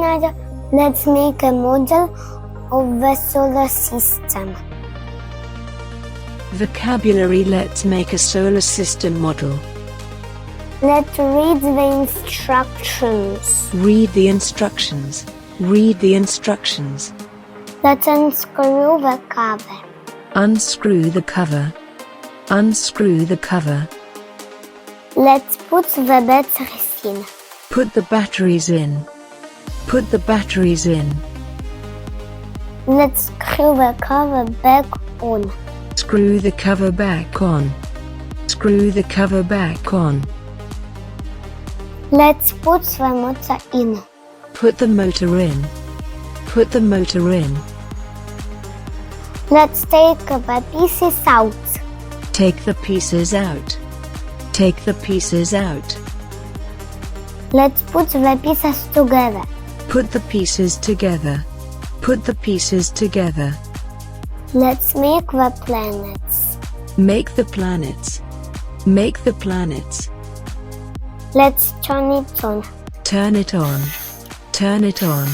Nadia. Let's make a model of the solar system. Vocabulary. Let's make a solar system model. Let's read the instructions. Read the instructions. Read the instructions. Let's unscrew the cover. Unscrew the cover. Unscrew the cover. Let's put the batteries in. Put the batteries in. Put the batteries in. Let's screw the cover back on. Screw the cover back on. Screw the cover back on. Let's put the motor in. Put the motor in. Put the motor in. Let's take the pieces out. Take the pieces out. Take the pieces out. Let's put the pieces together. Put the pieces together. Put the pieces together. Let's make the planets. Make the planets. Make the planets. Let's turn it on. Turn it on. Turn it on.